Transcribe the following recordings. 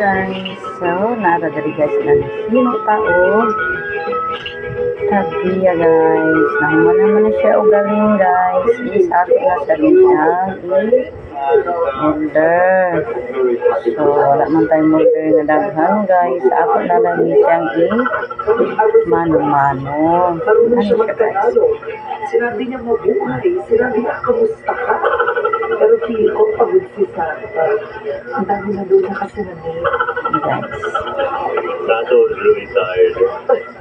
guys, so naradari guys na sino tao tagiya guys, naman naman na siya o galing guys, is ato na sa siyang order. So wala man tayong order na daghan guys, ato na lang siyang mano-mano. Ano siya guys? Sinabi niya mabuhay, sinabi niya kamusta ka? Pero feel ko pagod si Santa. Ang dami na doon na kasi na Guys. Nato is really tired.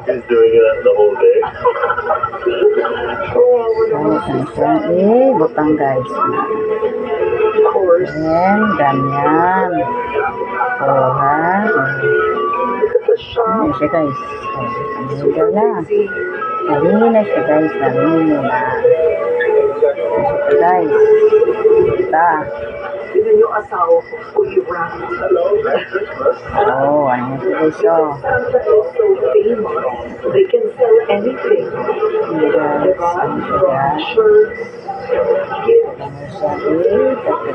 He's doing it the whole day. So, butang guys. Of course. Ayan, ganyan. So, ha? Ayan siya guys. Ayan na. Nalini na siya guys. Nalini na. Ayan siya guys. Ita. Tignan yung asawa ko, fully wrapped. Oh, ano siya guys. Oh. Santa is so famous. They can sell anything. Diba? Ano siya guys. Shirts, gifts.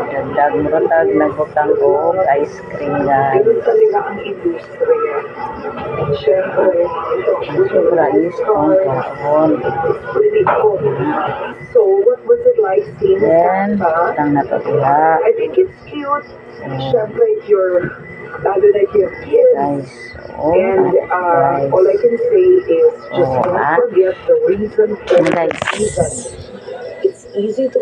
Dagdag muratag nagbutang og ice cream guys. Ganun talaga ang industriya. And syempre, Sobra is ang kahon. really cool. So, what was it like seeing Then, Santa? butang na to diha. I think it's cute. Syempre, if you're, lalo na if you have kids. Guys, oh, And guys. all I can say is just Oh, don't forget the reason for the guys. season. It's easy to